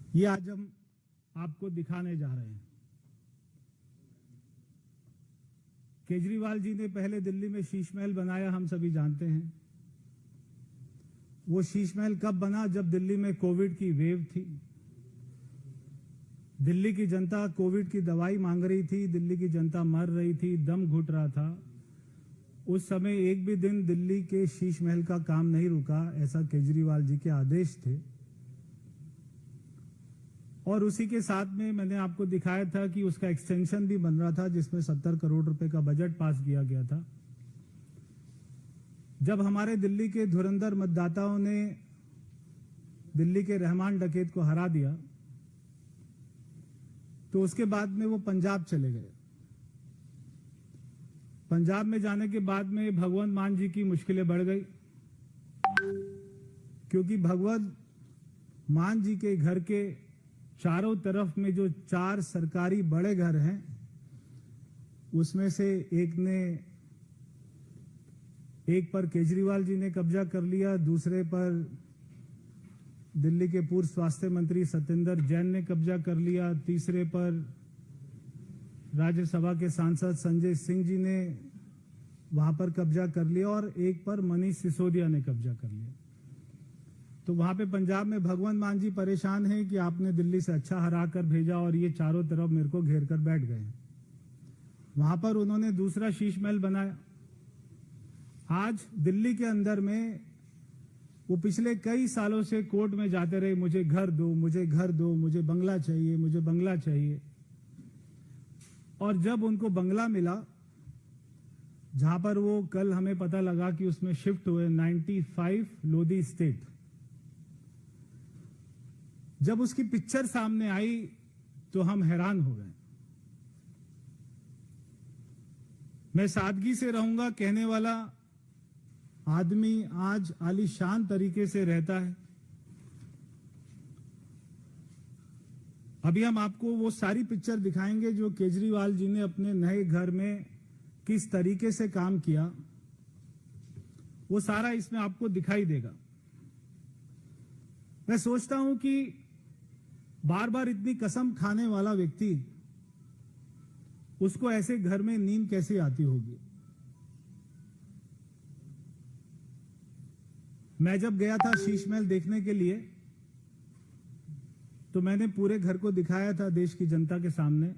ये आज हम आपको दिखाने जा रहे हैं। केजरीवाल जी ने पहले दिल्ली में शीश महल बनाया, हम सभी जानते हैं। वो शीश महल कब बना? जब दिल्ली में कोविड की वेव थी। दिल्ली की जनता कोविड की दवाई मांग रही थी, दिल्ली की जनता मर रही थी, दम घुट रहा था। उस समय एक भी दिन दिल्ली के शीश महल का काम नहीं रुका, ऐसा केजरीवाल जी के आदेश थे। और उसी के साथ में मैंने आपको दिखाया था कि उसका एक्सटेंशन भी बन रहा था, जिसमें 70 करोड़ रुपए का बजट पास किया गया था। जब हमारे दिल्ली के धुरंधर मतदाताओं ने दिल्ली के रहमान डकैत को हरा दिया, तो उसके बाद में वो पंजाब चले गए। पंजाब में जाने के बाद में भगवंत मान जी की मुश्किलें बढ़ गई, क्योंकि भगवंत मान जी के घर के चारों तरफ में जो 4 सरकारी बड़े घर हैं, उसमें से एक पर केजरीवाल जी ने कब्जा कर लिया, दूसरे पर दिल्ली के पूर्व स्वास्थ्य मंत्री सत्येंद्र जैन ने कब्जा कर लिया, तीसरे पर राज्यसभा के सांसद संजय सिंह जी ने वहां पर कब्जा कर लिया, और एक पर मनीष सिसोदिया ने कब्जा कर लिया। तो वहां पे पंजाब में भगवंत मान जी परेशान हैं कि आपने दिल्ली से अच्छा हरा कर भेजा और ये चारों तरफ मेरे को घेर कर बैठ गए। वहां पर उन्होंने दूसरा शीश महल बनाया। आज दिल्ली के अंदर में वो पिछले कई सालों से कोर्ट में जाते रहे, मुझे घर दो, मुझे घर दो, मुझे बंगला चाहिए, मुझे बंगला चाहिए। और जब उनको बंगला मिला, जहां पर वो कल हमें पता लगा कि उसमें शिफ्ट हुए 95 लोधी स्टेट, जब उसकी पिक्चर सामने आई तो हम हैरान हो गए। मैं सादगी से रहूंगा कहने वाला आदमी आज आलीशान तरीके से रहता है। अभी हम आपको वो सारी पिक्चर दिखाएंगे जो केजरीवाल जी ने अपने नए घर में किस तरीके से काम किया, वो सारा इसमें आपको दिखाई देगा। मैं सोचता हूं कि बार बार इतनी कसम खाने वाला व्यक्ति, उसको ऐसे घर में नींद कैसे आती होगी। मैं जब गया था शीश महल देखने के लिए, तो मैंने पूरे घर को दिखाया था देश की जनता के सामने।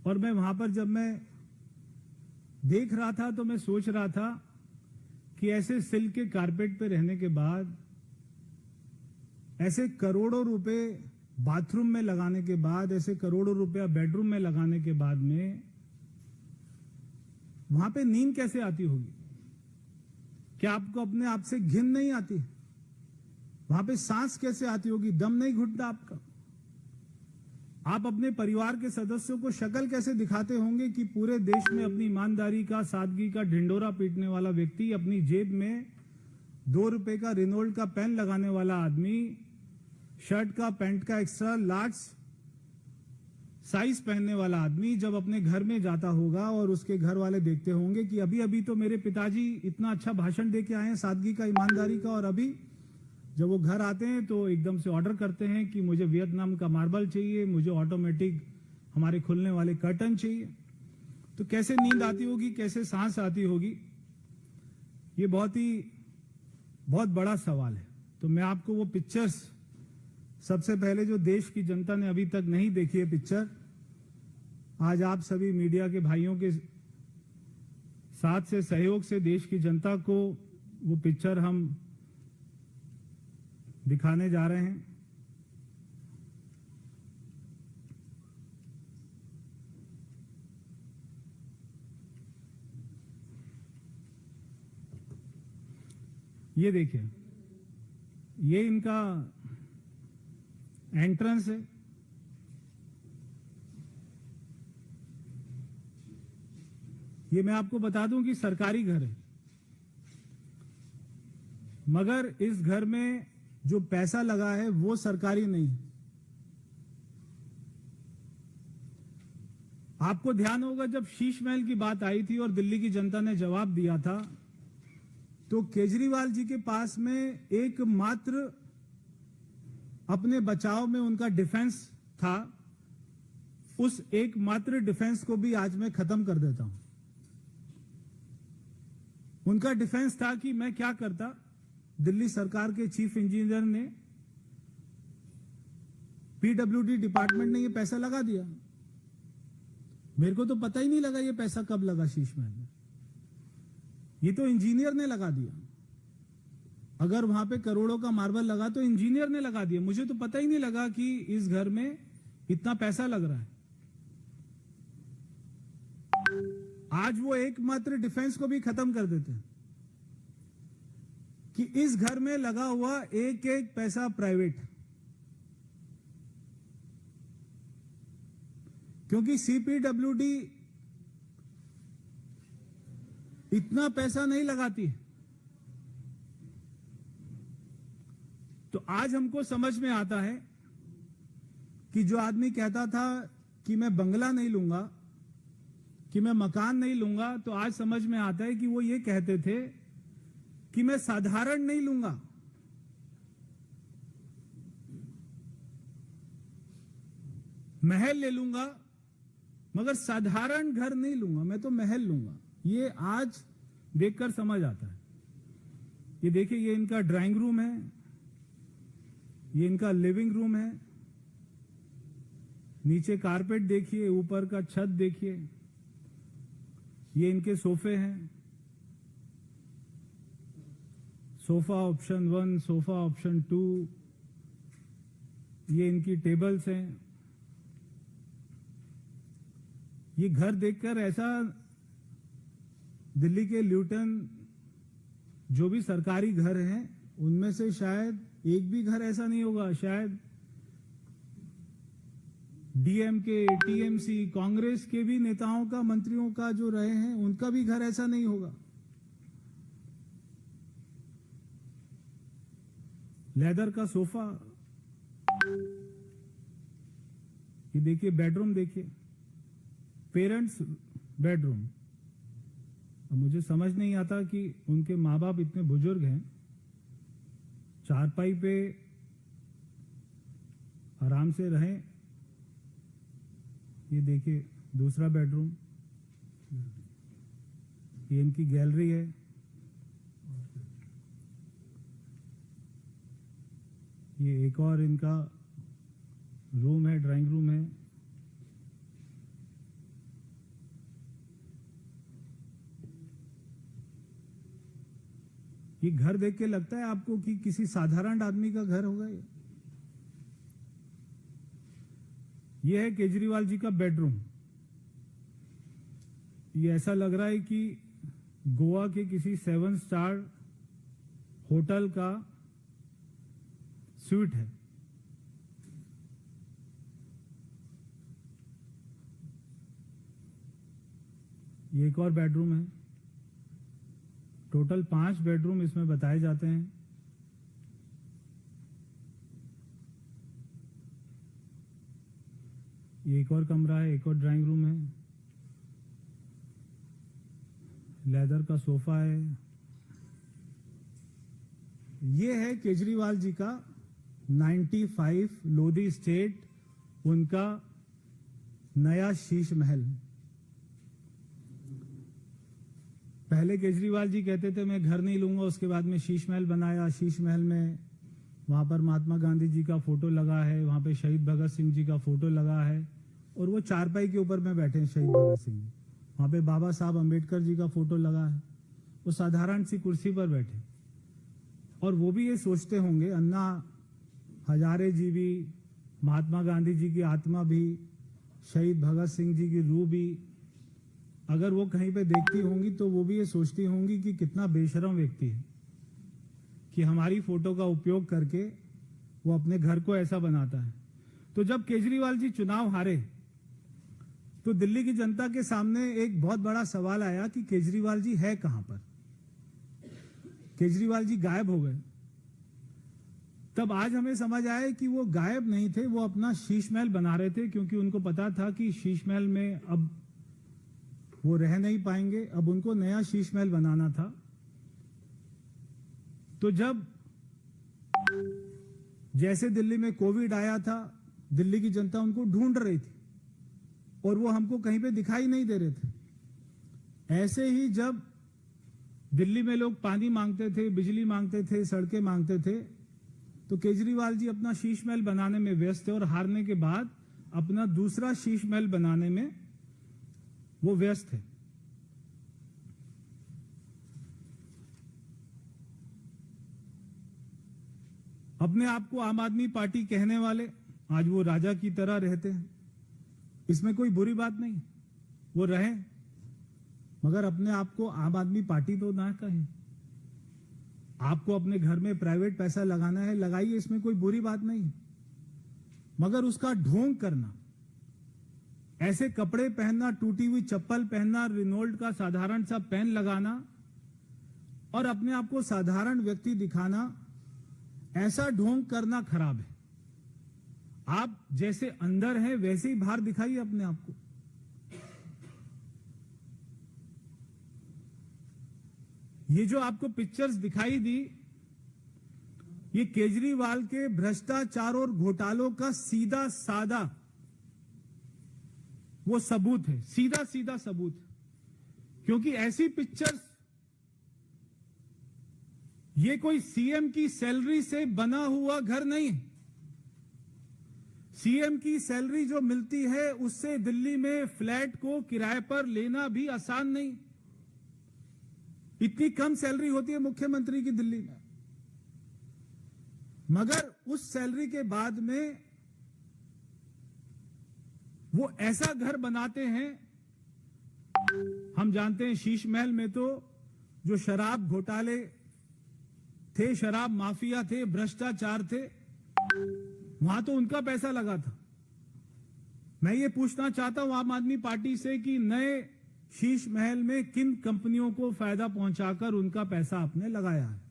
और मैं वहां पर जब मैं देख रहा था तो मैं सोच रहा था कि ऐसे सिल्क के कारपेट पे रहने के बाद, ऐसे करोड़ों रुपए बाथरूम में लगाने के बाद, ऐसे करोड़ों रुपया बेडरूम में लगाने के बाद में वहां पे नींद कैसे आती होगी? क्या आपको अपने आप से घिन नहीं आती? वहां पे सांस कैसे आती होगी? दम नहीं घुटता आपका? आप अपने परिवार के सदस्यों को शक्ल कैसे दिखाते होंगे कि पूरे देश में अपनी ईमानदारी का, सादगी का ढिंडोरा पीटने वाला व्यक्ति, अपनी जेब में 2 रुपए का रिनोल्ड का पेन लगाने वाला आदमी, शर्ट का, पैंट का एक्स्ट्रा लार्ज साइज पहनने वाला आदमी जब अपने घर में जाता होगा और उसके घर वाले देखते होंगे कि अभी अभी तो मेरे पिताजी इतना अच्छा भाषण दे के आए हैं सादगी का, ईमानदारी का, और अभी जब वो घर आते हैं तो एकदम से ऑर्डर करते हैं कि मुझे वियतनाम का मार्बल चाहिए, मुझे ऑटोमेटिक हमारे खुलने वाले कर्टन चाहिए। तो कैसे नींद आती होगी, कैसे सांस आती होगी? ये बहुत बड़ा सवाल है। तो मैं आपको वो पिक्चर्स, सबसे पहले जो देश की जनता ने अभी तक नहीं देखी है पिक्चर, आज आप सभी मीडिया के भाइयों के साथ से, सहयोग से देश की जनता को वो पिक्चर हम दिखाने जा रहे हैं। ये देखिए, ये इनका एंट्रेंस है। ये मैं आपको बता दूं कि सरकारी घर है, मगर इस घर में जो पैसा लगा है वो सरकारी नहीं। आपको ध्यान होगा जब शीश महल की बात आई थी और दिल्ली की जनता ने जवाब दिया था, तो केजरीवाल जी के पास में एकमात्र अपने बचाव में उनका डिफेंस था, उस एकमात्र डिफेंस को भी आज मैं खत्म कर देता हूं। उनका डिफेंस था कि मैं क्या करता, दिल्ली सरकार के चीफ इंजीनियर ने, पीडब्ल्यूडी डिपार्टमेंट ने ये पैसा लगा दिया। मेरे को तो पता ही नहीं लगा ये पैसा कब लगा शीश महल में। ये तो इंजीनियर ने लगा दिया। अगर वहां पे करोड़ों का मार्बल लगा तो इंजीनियर ने लगा दिया। मुझे तो पता ही नहीं लगा कि इस घर में इतना पैसा लग रहा है। आज वो एकमात्र डिफेंस को भी खत्म कर देते हैं कि इस घर में लगा हुआ एक एक पैसा प्राइवेट, क्योंकि सीपीडब्ल्यूडी इतना पैसा नहीं लगाती। तो आज हमको समझ में आता है कि जो आदमी कहता था कि मैं बंगला नहीं लूंगा, कि मैं मकान नहीं लूंगा, तो आज समझ में आता है कि वो ये कहते थे कि मैं साधारण नहीं लूंगा, महल ले लूंगा, मगर साधारण घर नहीं लूंगा, मैं तो महल लूंगा। ये आज देखकर समझ आता है। ये देखिए, ये इनका ड्राइंग रूम है, ये इनका लिविंग रूम है। नीचे कारपेट देखिए, ऊपर का छत देखिए, ये इनके सोफे हैं। सोफा ऑप्शन 1, सोफा ऑप्शन 2, ये इनकी टेबल्स हैं। ये घर देखकर ऐसा, दिल्ली के ल्यूटन जो भी सरकारी घर हैं उनमें से शायद एक भी घर ऐसा नहीं होगा, शायद डीएमके, टीएमसी, कांग्रेस के भी नेताओं का, मंत्रियों का जो रहे हैं उनका भी घर ऐसा नहीं होगा। लेदर का सोफा। ये देखिए, बेडरूम देखिए, पेरेंट्स बेडरूम। अब मुझे समझ नहीं आता कि उनके माँ बाप इतने बुजुर्ग हैं, चारपाई पे आराम से रहें। ये देखिए, दूसरा बेडरूम, ये इनकी गैलरी है। ये एक और इनका रूम है, ड्राइंग रूम है। ये घर देख के लगता है आपको कि किसी साधारण आदमी का घर होगा ये? ये है केजरीवाल जी का बेडरूम। ये ऐसा लग रहा है कि गोवा के किसी 7 स्टार होटल का स्वीट है। ये एक और बेडरूम है। टोटल 5 बेडरूम इसमें बताए जाते हैं। ये एक और कमरा है, एक और ड्राइंग रूम है। लेदर का सोफा है। ये है केजरीवाल जी का 95 लोधी स्टेट, उनका नया शीश महल। पहले केजरीवाल जी कहते थे मैं घर नहीं लूंगा, उसके बाद में शीश महल बनाया। शीश महल में वहां पर महात्मा गांधी जी का फोटो लगा है, वहां पे शहीद भगत सिंह जी का फोटो लगा है, और वो चारपाई के ऊपर में बैठे हैं शहीद भगत सिंह जी। वहां पे बाबा साहब अम्बेडकर जी का फोटो लगा है, वो साधारण सी कुर्सी पर बैठे। और वो भी ये सोचते होंगे, अन्ना हजारे जी भी, महात्मा गांधी जी की आत्मा भी, शहीद भगत सिंह जी की रूह भी, अगर वो कहीं पे देखती होंगी तो वो भी ये सोचती होंगी कि कितना बेशरम व्यक्ति है कि हमारी फोटो का उपयोग करके वो अपने घर को ऐसा बनाता है। तो जब केजरीवाल जी चुनाव हारे तो दिल्ली की जनता के सामने एक बहुत बड़ा सवाल आया कि केजरीवाल जी है कहां पर। केजरीवाल जी गायब हो गए। तब आज हमें समझ आया कि वो गायब नहीं थे, वो अपना शीश महल बना रहे थे, क्योंकि उनको पता था कि शीश महल में अब वो रह नहीं पाएंगे, अब उनको नया शीश महल बनाना था। तो जब जैसे दिल्ली में कोविड आया था, दिल्ली की जनता उनको ढूंढ रही थी और वो हमको कहीं पे दिखाई नहीं दे रहे थे। ऐसे ही जब दिल्ली में लोग पानी मांगते थे, बिजली मांगते थे, सड़कें मांगते थे, तो केजरीवाल जी अपना शीश महल बनाने में व्यस्त थे और हारने के बाद अपना दूसरा शीश महल बनाने में वो व्यस्त थे। अपने आप को आम आदमी पार्टी कहने वाले आज वो राजा की तरह रहते हैं, इसमें कोई बुरी बात नहीं, वो रहें, मगर अपने आप को आम आदमी पार्टी तो ना कहें। आपको अपने घर में प्राइवेट पैसा लगाना है, लगाइए, इसमें कोई बुरी बात नहीं, मगर उसका ढोंग करना, ऐसे कपड़े पहनना, टूटी हुई चप्पल पहनना, रिनोल्ड का साधारण सा पेन लगाना और अपने आप को साधारण व्यक्ति दिखाना, ऐसा ढोंग करना खराब है। आप जैसे अंदर हैं वैसे ही बाहर दिखाइए अपने आप को। ये जो आपको पिक्चर्स दिखाई दी, ये केजरीवाल के भ्रष्टाचार और घोटालों का सीधा साधा वो सबूत है, सीधा सीधा सबूत है। क्योंकि ऐसी पिक्चर्स, ये कोई सीएम की सैलरी से बना हुआ घर नहीं। सीएम की सैलरी जो मिलती है उससे दिल्ली में फ्लैट को किराए पर लेना भी आसान नहीं। इतनी कम सैलरी होती है मुख्यमंत्री की दिल्ली में, मगर उस सैलरी के बाद में वो ऐसा घर बनाते हैं। हम जानते हैं शीश महल में तो जो शराब घोटाले थे, शराब माफिया थे, भ्रष्टाचार थे, वहां तो उनका पैसा लगा था। मैं ये पूछना चाहता हूं आम आदमी पार्टी से कि नए शीश महल में किन कंपनियों को फायदा पहुंचाकर उनका पैसा आपने लगाया है?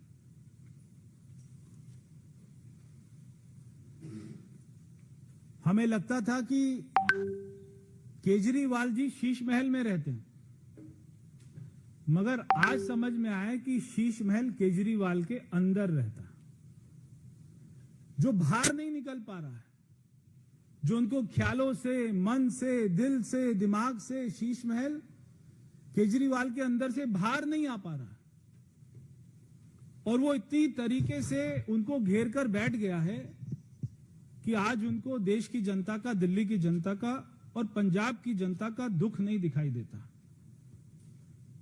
हमें लगता था कि केजरीवाल जी शीश महल में रहते हैं, मगर आज समझ में आया कि शीश महल केजरीवाल के अंदर रहता है, जो बाहर नहीं निकल पा रहा है, जो उनको ख्यालों से, मन से, दिल से, दिमाग से शीश महल केजरीवाल के अंदर से बाहर नहीं आ पा रहा है। और वो इतनी तरीके से उनको घेर कर बैठ गया है कि आज उनको देश की जनता का, दिल्ली की जनता का और पंजाब की जनता का दुख नहीं दिखाई देता।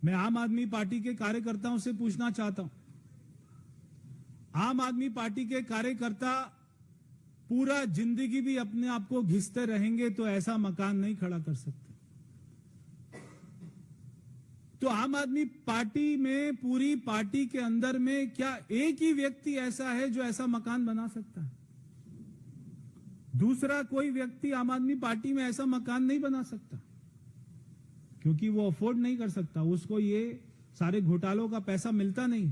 मैं आम आदमी पार्टी के कार्यकर्ताओं से पूछना चाहता हूं, आम आदमी पार्टी के कार्यकर्ता पूरा जिंदगी भी अपने आप को घिसते रहेंगे तो ऐसा मकान नहीं खड़ा कर सकते। तो आम आदमी पार्टी में, पूरी पार्टी के अंदर में क्या एक ही व्यक्ति ऐसा है जो ऐसा मकान बना सकता है? दूसरा कोई व्यक्ति आम आदमी पार्टी में ऐसा मकान नहीं बना सकता, क्योंकि वो अफोर्ड नहीं कर सकता, उसको ये सारे घोटालों का पैसा मिलता नहीं।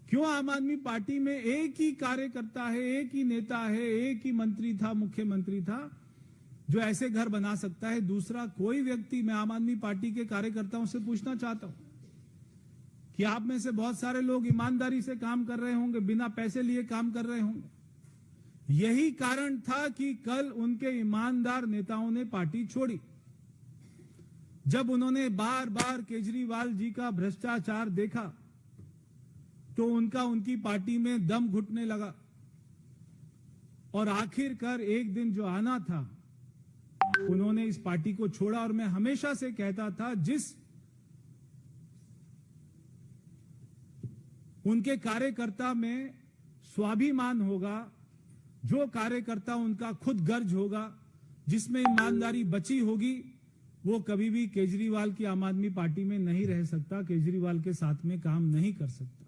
क्यों आम आदमी पार्टी में एक ही कार्यकर्ता है, एक ही नेता है, एक ही मंत्री था, मुख्यमंत्री था, जो ऐसे घर बना सकता है? दूसरा कोई व्यक्ति, मैं आम आदमी पार्टी के कार्यकर्ताओं से पूछना चाहता हूं कि आप में से बहुत सारे लोग ईमानदारी से काम कर रहे होंगे, बिना पैसे लिए काम कर रहे होंगे। यही कारण था कि कल उनके ईमानदार नेताओं ने पार्टी छोड़ी। जब उन्होंने बार बार केजरीवाल जी का भ्रष्टाचार देखा तो उनका, उनकी पार्टी में दम घुटने लगा और आखिरकार एक दिन जो आना था, उन्होंने इस पार्टी को छोड़ा। और मैं हमेशा से कहता था, जिस उनके कार्यकर्ता में स्वाभिमान होगा, जो कार्यकर्ता उनका खुद गर्ज होगा, जिसमें ईमानदारी बची होगी, वो कभी भी केजरीवाल की आम आदमी पार्टी में नहीं रह सकता, केजरीवाल के साथ में काम नहीं कर सकता।